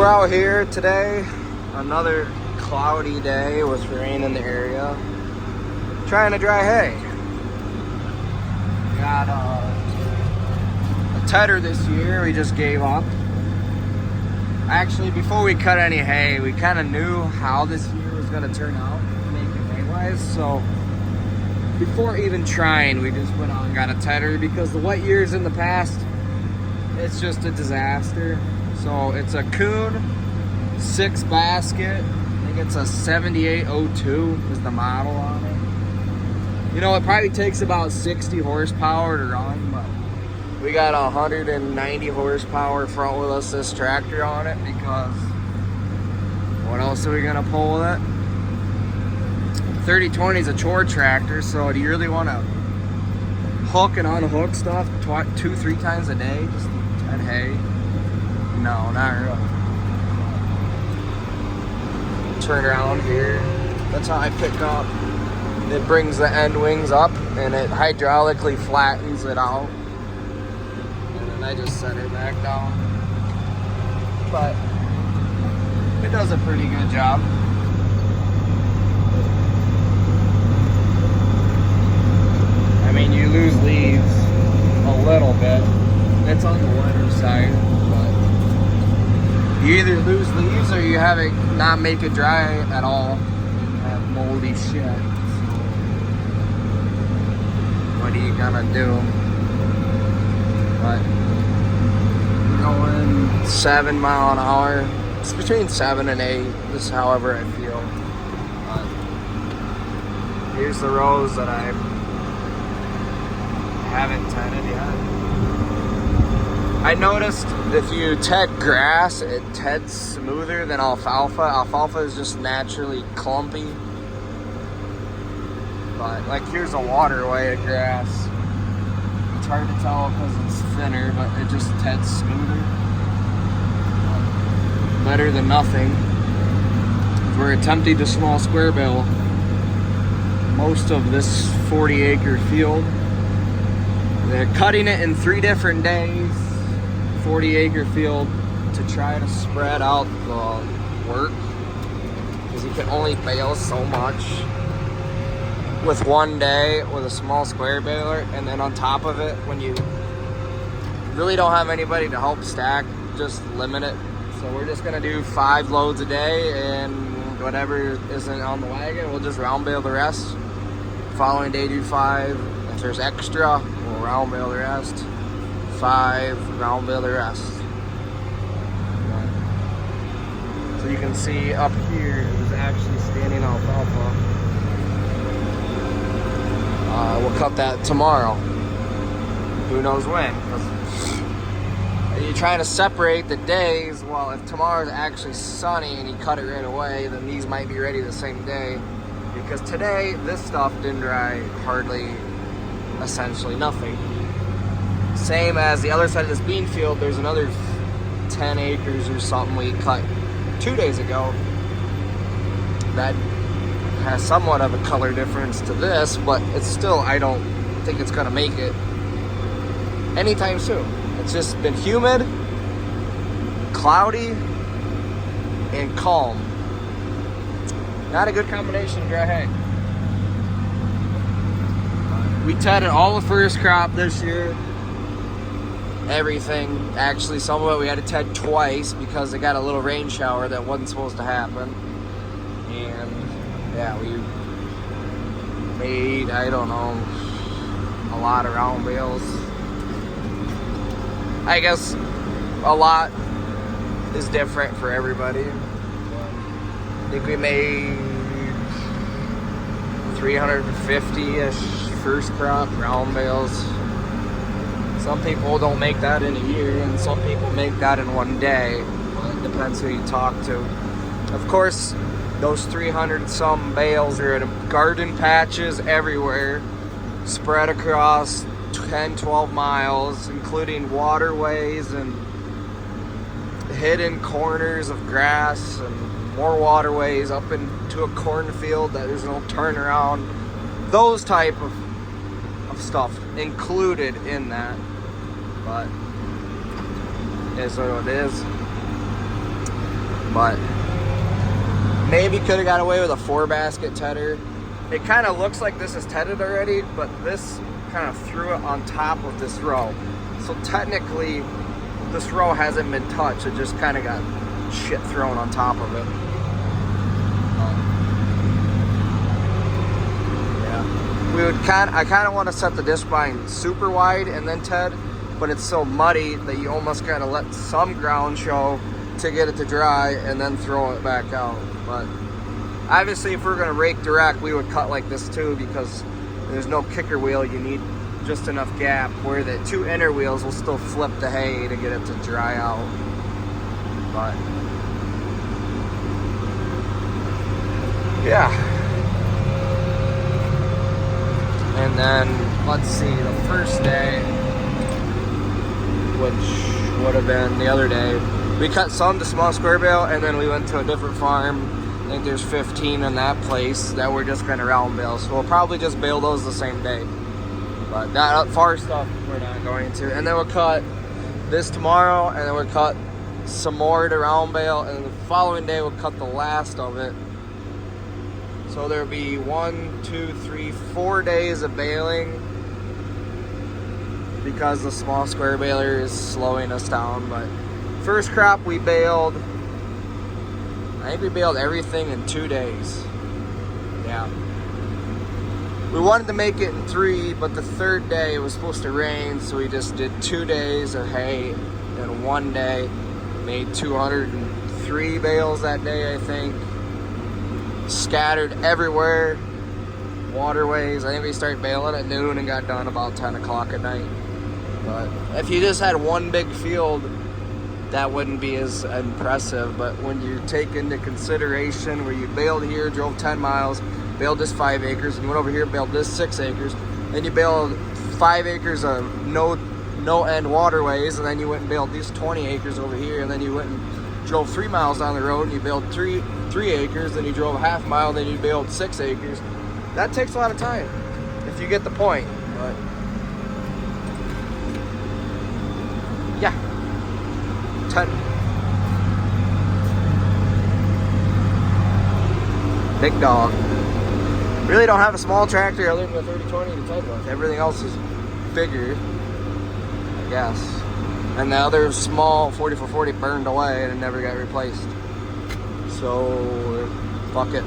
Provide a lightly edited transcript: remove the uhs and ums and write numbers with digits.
we're out here today, another cloudy day with rain in the area, trying to dry hay. Got a tedder this year, we just gave up. Actually, before we cut any hay, we kind of knew how this year was going to turn out, making hay-wise, so before even trying, we just went out and got a tedder because the wet years in the past, it's just a disaster. So it's a Coon 6 basket. I think it's a 7802 is the model on it. You know, it probably takes about 60 horsepower to run, but we got 190 horsepower front wheel assist tractor on it because what else are we gonna pull with it? 3020 is a chore tractor, so do you really want to hook and unhook stuff 2-3 times a day just to ted hay? No, not really. Turn around here. That's how I pick up. It brings the end wings up and it hydraulically flattens it out. And then I just set it back down. But it does a pretty good job. I mean, you lose leaves a little bit. It's on the wetter side, but you either lose leaves or you have it not make it dry at all and have moldy shit. So what are you gonna do? But we're going 7 mile an hour. It's between 7 and 8, just however I feel. But here's the rows that I haven't tedded yet. I noticed if you ted grass, it teds smoother than alfalfa. Alfalfa is just naturally clumpy. But like here's a waterway of grass. It's hard to tell because it's thinner, but it just teds smoother. Better than nothing. We're attempting to small square bale most of this 40-acre field. They're cutting it in 3 different days, 40-acre field, to try to spread out the work because you can only bale so much with one day with a small square baler, and then on top of it, when you really don't have anybody to help stack, just limit it. So we're just gonna do 5 loads a day, and whatever isn't on the wagon, we'll just round bale the rest. Following day, do 5. If there's extra, we'll round bale the rest. 5, round bale the rest. So you can see up here, it was actually standing alfalfa. We'll cut that tomorrow. Who knows when? You're trying to separate the days. Well, if tomorrow's actually sunny and you cut it right away, then these might be ready the same day. Because today, this stuff didn't dry hardly, essentially nothing. Same as the other side of this bean field, there's another 10 acres or something we cut 2 days ago. That has somewhat of a color difference to this, but it's still, I don't think it's gonna make it anytime soon. It's just been humid, cloudy, and calm. Not a good combination of dry hay. We tedded all the first crop this year. Everything. Actually, some of it we had to ted twice because it got a little rain shower that wasn't supposed to happen. And yeah, we made, I don't know, a lot of round bales. I guess a lot is different for everybody. I think we made 350-ish first crop round bales. Some people don't make that in a year, and some people make that in one day. Well, it depends who you talk to. Of course, those 300 some bales are in garden patches everywhere, spread across 10-12 miles, including waterways and hidden corners of grass and more waterways up into a cornfield that there's no turnaround. Those type of stuff included in that. But it is what it is. But maybe could have got away with a 4-basket tedder. It kind of looks like this is tedded already, but this kind of threw it on top of this row. So technically, this row hasn't been touched. It just kind of got shit thrown on top of it. Yeah, I kind of want to set the disc bind super wide and then ted, but it's so muddy that you almost gotta let some ground show to get it to dry and then throw it back out. But obviously, if we're gonna rake direct, we would cut like this too, because there's no kicker wheel. You need just enough gap where the 2 inner wheels will still flip the hay to get it to dry out. But yeah. And then let's see, the first day, which would have been the other day, we cut some to small square bale, and then we went to a different farm. I think there's 15 in that place that we're just going to round bale. So we'll probably just bale those the same day. But that far stuff we're not going to. And then we'll cut this tomorrow, and then we'll cut some more to round bale, and the following day we'll cut the last of it. So there'll be 1, 2, 3, 4 days of baling, because the small square baler is slowing us down. But first crop we baled, I think we baled everything in 2 days. Yeah. We wanted to make it in 3, but the third day it was supposed to rain, so we just did 2 days of hay in 1 day. Made 203 bales that day, I think. Scattered everywhere. Waterways. I think we started baling at noon and got done about 10 o'clock at night. But if you just had one big field, that wouldn't be as impressive. But when you take into consideration where you baled here, drove 10 miles, baled this 5 acres, and you went over here, baled this 6 acres, then you baled 5 acres of no end waterways, and then you went and baled these 20 acres over here, and then you went and drove 3 miles down the road, and you baled 3 acres, then you drove a half mile, then you baled 6 acres. That takes a lot of time, if you get the point. But yeah, 10. Big dog. Really don't have a small tractor other than the 3020 to type with. Everything else is bigger, I guess. And the other small 4440 burned away and it never got replaced. So, fuck it.